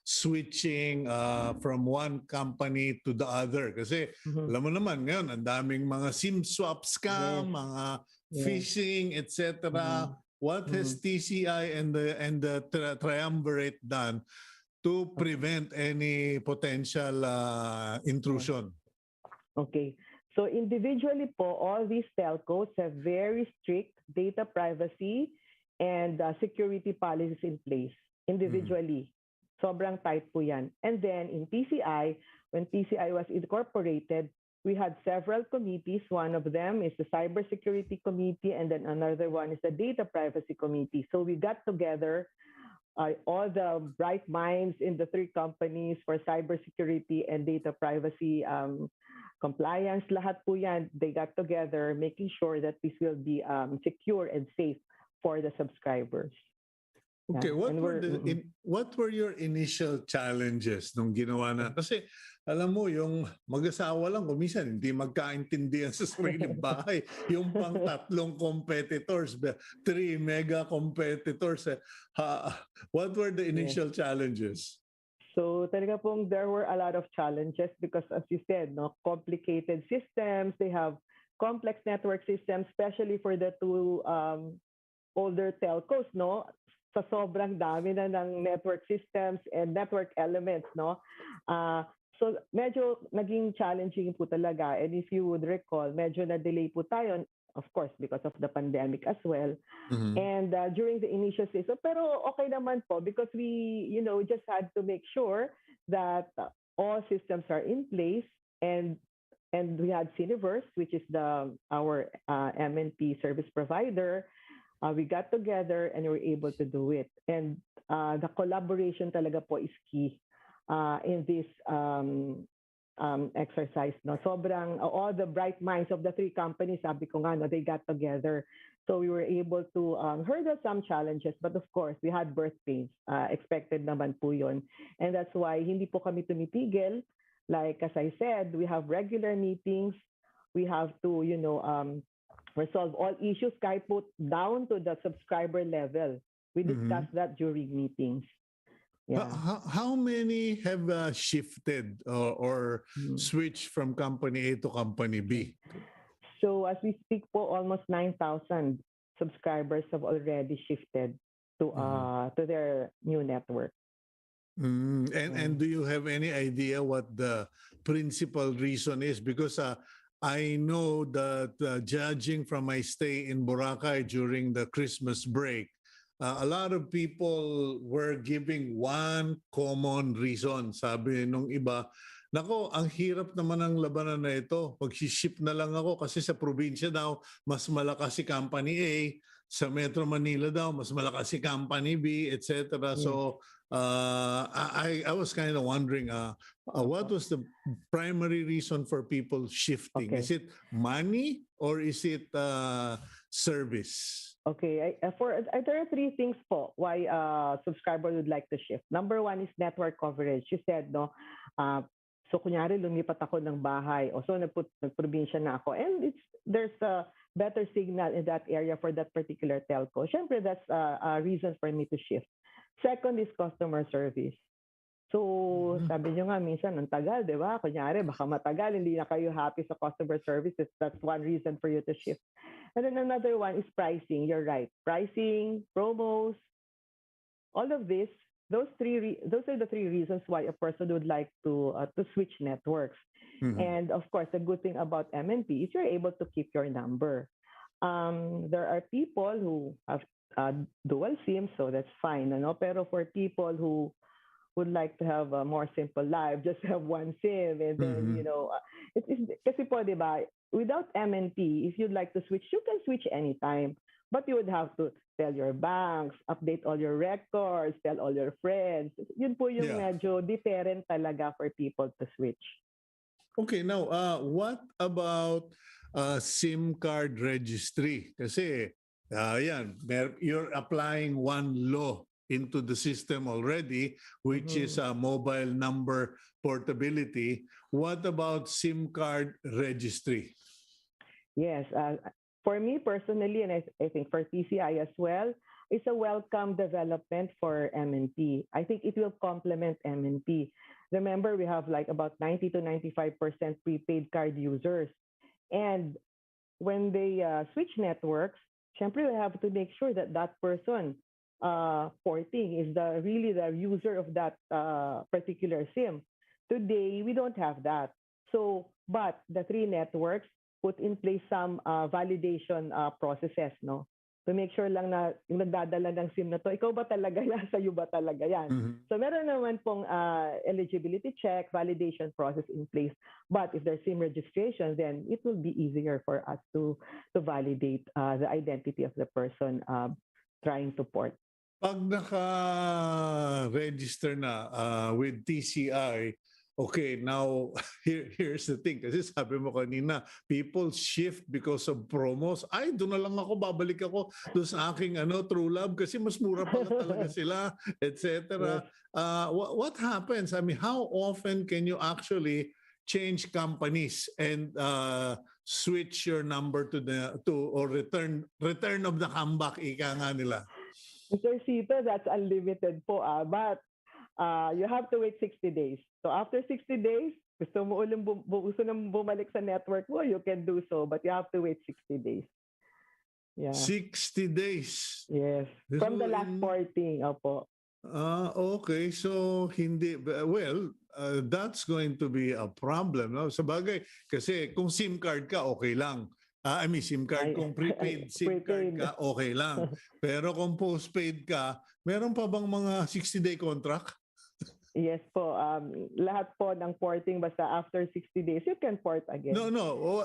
switching from one company to the other? Kasi alam mo naman ngayon, ang daming mga SIM swap scam, mga phishing, etc. What has TCI and the triumvirate done to prevent any potential intrusion? Okay. So individually po, all these telcos have very strict data privacy and security policies in place individually. Sobrang tight po yan. And then in TCI, when TCI was incorporated, we had several committees. One of them is the Cybersecurity Committee, and then another one is the Data Privacy Committee. So we got together all the bright minds in the three companies for cybersecurity and data privacy compliance. Lahat po yan, they got together, making sure that this will be secure and safe for the subscribers. Okay, what were your initial challenges nung ginawa na? Kasi alam mo, yung mag-asawa lang, minsan hindi magkaintindihan sa sariling bahay. Yung pang tatlong competitors, 3 mega competitors. What were the initial challenges? So talaga pong there were a lot of challenges because as you said, no, complicated systems. They have complex network systems, especially for the two older telcos, no? Sa sobrang dami na ng network systems and network elements, no? Uh, so medyo naging challenging po talaga. And if you would recall, medyo na-delay po tayo, of course, because of the pandemic as well. Mhm. And during the initial phase, so, pero okay naman po because we, just had to make sure that all systems are in place and we had Cineverse, which is our MNP service provider. We got together and we were able to do it. And the collaboration talaga po is key in this exercise. No? Sobrang, all the bright minds of the three companies, sabi ko nga, no, they got together. So we were able to hurdle some challenges. But of course, we had birth pains. Expected naman po yun. And that's why hindi po kami tumitigil. Like, as I said, we have regular meetings. We have to, resolve all issues kahit po down to the subscriber level. We discussed that during meetings. Yeah. How many have shifted or switched from company A to company B? So as we speak po, almost 9,000 subscribers have already shifted to their new network. And do you have any idea what the principal reason is? Because I know that judging from my stay in Boracay during the Christmas break, a lot of people were giving one common reason. Sabi nung iba, nako, ang hirap naman ng labanan na ito. Mag-ship na lang ako kasi sa probinsya daw, mas malakas si Company A. Sa Metro Manila daw, mas malakas si Company B, etc. So, I was kind of wondering, what was the primary reason for people shifting? Okay. Is it money or is it service? Okay, there are three things po why subscriber would like to shift. Number one is network coverage. You said, no, so kunyari lumipat ako ng bahay o so nagprobinsya na ako and there's a better signal in that area for that particular telco. Siyempre, that's a reason for me to shift. Second is customer service. So, sabi nyo nga, minsan, ang tagal, di ba? Kunyari, baka matagal, hindi na kayo happy sa customer services. That's one reason for you to shift. And then another one is pricing. You're right. Pricing, promos, all of this, those are the three reasons why a person would like to switch networks. And of course, the good thing about MNP is you're able to keep your number. There are people who have dual SIM, so that's fine. No? Pero for people who would like to have a more simple life, just have one SIM, and then it's kasi po, di ba? Without MNP, if you'd like to switch, you can switch anytime. But you would have to tell your banks, update all your records, tell all your friends. Yun po yung medyo deterrent talaga for people to switch. Okay, now, what about Sim Card Registry? Kasi, you're applying one law into the system already, which is mobile number portability. What about Sim Card Registry? Yes. For me personally, and I think for TCI as well, it's a welcome development for MNP. I think it will complement MNP. Remember, we have like about 90 to 95% prepaid card users. And when they switch networks, syempre we have to make sure that that person porting is really the user of that particular SIM. Today, we don't have that. So, but the three networks put in place some validation processes, no? To make sure lang na yung nagdadala ng SIM na to, ikaw ba talaga yan? Sa'yo ba talaga yan? So meron naman pong eligibility check, validation process in place. But if there's SIM registration, then it will be easier for us to validate the identity of the person trying to port. Pag naka-register na with TCI, okay, now here's the thing. Kasi sabi mo kanina, people shift because of promos. Ay, doon na lang ako, babalik ako doon sa aking True Love kasi mas mura pala talaga sila, etc. Yes. What happens? I mean, how often can you actually change companies and switch your number or return of the comeback, ika nga nila? Mr. Cito, that's unlimited po. But you have to wait 60 days. So after 60 days, gusto nang bumalik sa network mo, you can do so, but you have to wait 60 days. Yeah. 60 days. Yes. From So the last porting, opo. Okay. So, hindi, well, that's going to be a problem. No? Sa bagay, kasi kung SIM card ka, okay lang. I mean, SIM card, kung prepaid SIM card ka, okay lang. Pero kung postpaid ka, meron pa bang mga 60-day contract? Yes po. Lahat po ng porting, basta after 60 days, you can port again. No.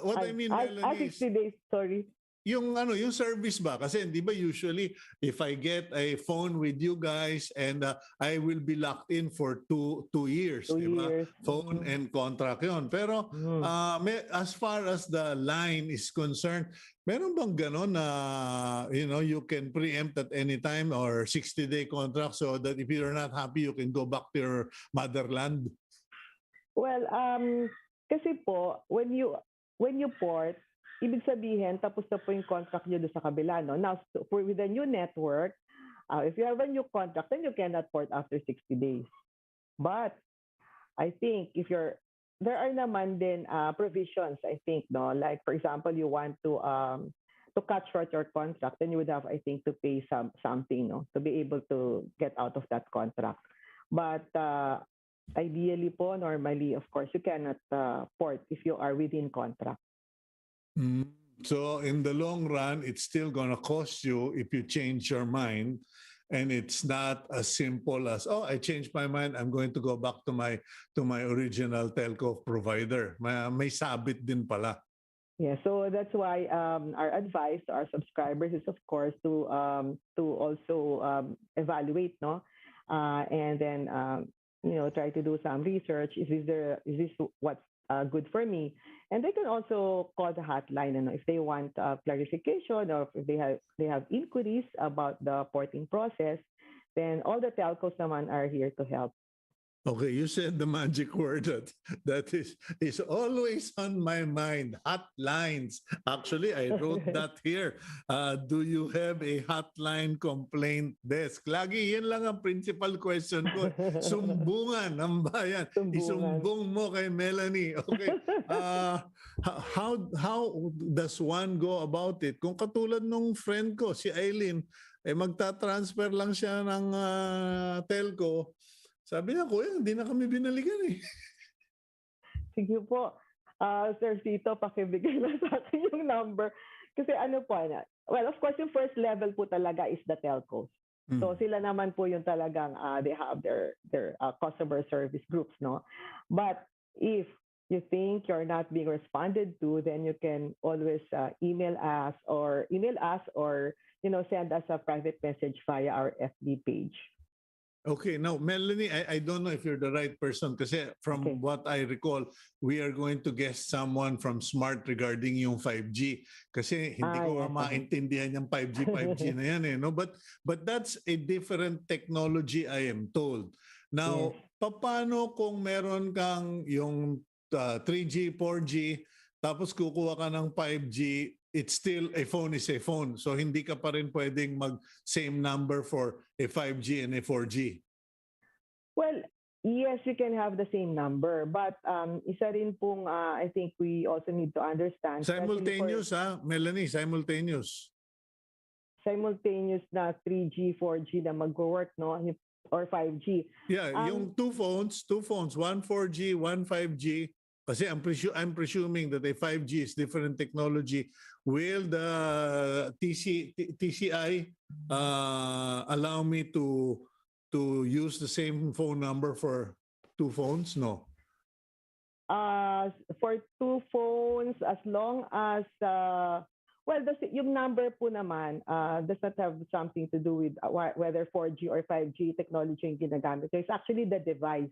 What I mean, Melanie, 60 days, sorry. yung service ba, kasi di ba usually if I get a phone with you guys and I will be locked in for two years, 2 di ba? years. Phone and contract yon. Pero as far as the line is concerned, meron bang ganon na you can preempt at any time or 60-day contract so that if you're not happy you can go back to your motherland? Well, kasi po when you port, ibig sabihin, tapos na po yung contract nyo doon sa kabila. No? Now, with the new network, if you have a new contract, then you cannot port after 60 days. But I think there are naman din provisions, I think, no? Like, for example, you want to cut short your contract, then you would have, I think, to pay something, no? To be able to get out of that contract. But ideally po, normally, of course, you cannot port if you are within contract. So in the long run, it's still going to cost you if you change your mind. And it's not as simple as, I changed my mind, I'm going to go back to my original telco provider. May sabit din pala. Yeah, so that's why our advice to our subscribers is, of course, to also evaluate, no, and then try to do some research. Is this what's good for me? And they can also call the hotline, if they want clarification or if they have inquiries about the porting process. Then all the telcos naman are here to help. Okay, you said the magic word that is always on my mind. Hotlines. Actually, I wrote that here. Do you have a hotline complaint desk? Lagi yan lang ang principal question ko. Sumbungan ng bayan. Isumbong mo kay Melanie. Okay. How does one go about it? Kung katulad nung friend ko, si Eileen, magta-transfer lang siya ng telco. Sabi niya, kuya, hindi na kami binalikan eh. Sige po. Sir Cito, pakibigay na sa akin yung number. Kasi well, of course, yung first level po talaga is the telcos. So sila naman po yung talagang they have their customer service groups, no? But if you think you're not being responded to, then you can always email us or send us a private message via our FB page. Okay, now Melanie, I don't know if you're the right person kasi from what I recall, we are going to guest someone from Smart regarding yung 5G kasi hindi ko maintindihan yung 5G na yan eh, no? But that's a different technology, I am told. Now, paano kung meron kang yung 3G, 4G, tapos kukuha ka ng 5G, it's still a phone is a phone. So hindi ka pa rin pwedeng mag-same number for a 5G and a 4G. Well, yes, you can have the same number. But isa rin pong, I think we also need to understand. Simultaneous Melanie, simultaneous. Simultaneous na 3G, 4G na mag-work, no? Or 5G. Yeah, yung two phones, one 4G, one 5G. Kasi I'm presuming that a 5G is different technology. Will the TCI allow me to use the same phone number for two phones? No. For two phones, as long as yung number po naman does not have something to do with whether 4G or 5G technology yung ginagamit. It's actually the device.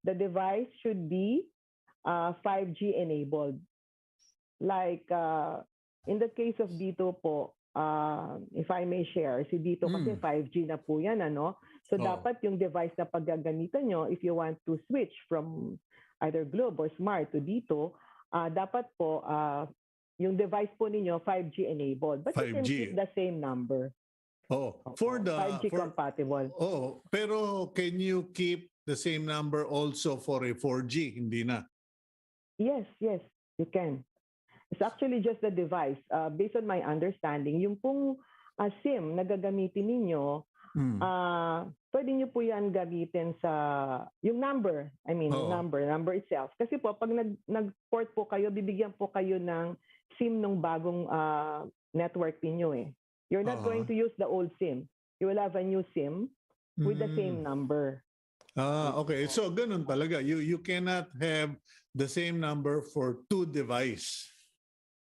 The device should be 5G enabled. Like in the case of Dito po, if I may share, si Dito kasi 5G na po yan, ano? So dapat yung device na paggagamitan nyo, if you want to switch from either Globe or Smart to Dito, dapat po yung device po ninyo 5G enabled. But 5G. You can keep the same number. Oh, for the 5G compatible. pero can you keep the same number also for a 4G? Hindi na. Yes, you can. It's actually just the device. Based on my understanding, yung pong SIM na gagamitin ninyo, pwede nyo po yan gamitin sa yung number. I mean, number itself. Kasi po, pag nag-port po kayo, bibigyan po kayo ng SIM ng bagong network ninyo eh. You're not going to use the old SIM. You will have a new SIM with the same number. Okay. So, ganun talaga. You cannot have the same number for two device.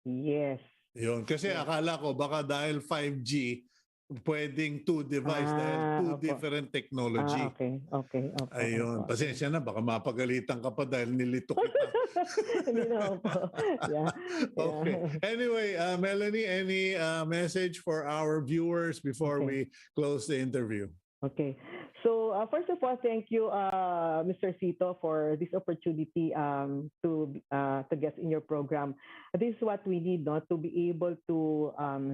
Yes. Yun. Kasi akala ko baka dahil 5G, pwedeng two device dahil two different technology. Okay. Ayun. Pasensya na, baka mapagalitan ka pa dahil nilito kita. Hindi na po. Yeah. Okay. Anyway, Melanie, any message for our viewers before we close the interview? Okay. So first of all, thank you, Mr. Cito, for this opportunity to guest in your program. This is what we need, not to be able to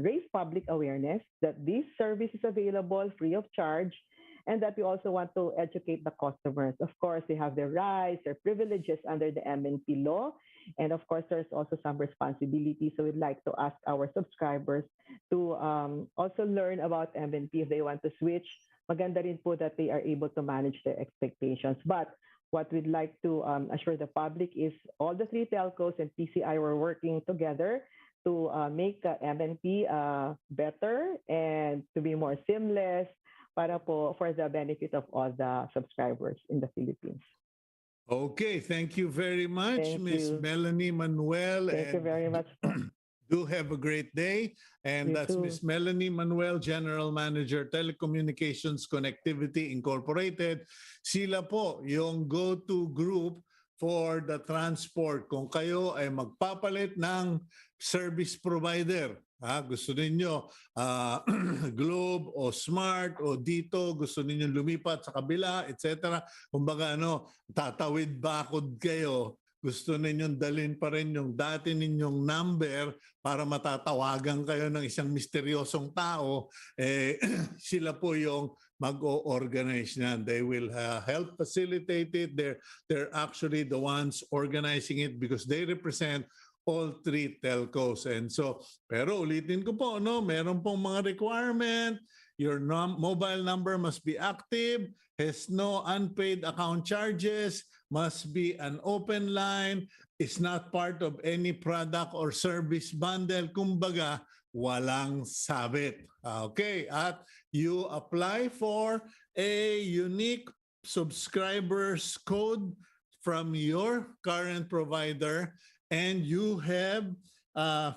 raise public awareness that this service is available free of charge, and that we also want to educate the customers. Of course, they have their rights, their privileges under the MNP law, and of course, there's also some responsibility. So we'd like to ask our subscribers to also learn about MNP if they want to switch. Maganda rin po that they are able to manage their expectations. But what we'd like to assure the public is all the three telcos and PCI were working together to make MNP better and to be more seamless para po for the benefit of all the subscribers in the Philippines. Okay, thank you very much, Miss Melanie Manuel. Thank you very much. Do have a great day. And You that's too. Miss Melanie Manuel, General Manager, Telecommunications Connectivity Incorporated. Sila po yung go-to group for the transport. Kung kayo ay magpapalit ng service provider, gusto ninyo Globe o Smart o dito, gusto ninyo lumipat sa kabila, etc. Kumbaga tatawid bakod kayo, gusto ninyong dalhin pa rin yung dati ninyong number para matatawagan kayo ng isang misteryosong tao, sila po yung mag-o-organize niyan. They will help facilitate it. They're actually the ones organizing it because they represent all three telcos. And so, pero ulitin ko po, meron pong mga requirement. Your mobile number must be active, has no unpaid account charges, must be an open line, is not part of any product or service bundle. Kumbaga, walang sabit. Okay, at you apply for a unique subscribers code from your current provider, and you have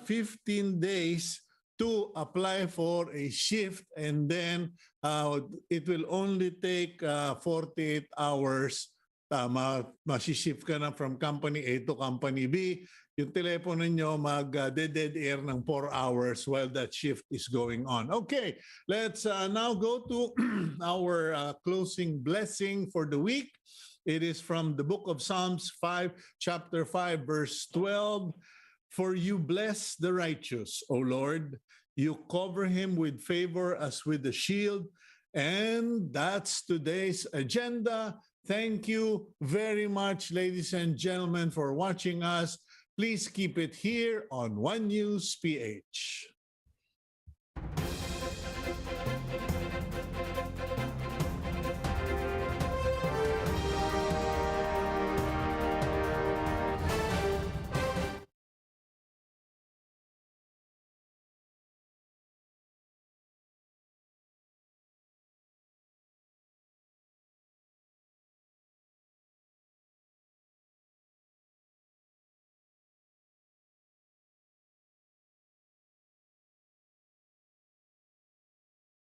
15 days to apply for a shift, and then it will only take 48 hours. Masishift ka na from company A to company B. Yung telepono nyo mag-dead air ng 4 hours while that shift is going on. Okay, let's now go to our closing blessing for the week. It is from the book of Psalms 5, chapter 5, verse 12. For you bless the righteous, O Lord. You cover him with favor as with a shield. And that's today's agenda. Thank you very much, ladies and gentlemen, for watching us. Please keep it here on One News PH.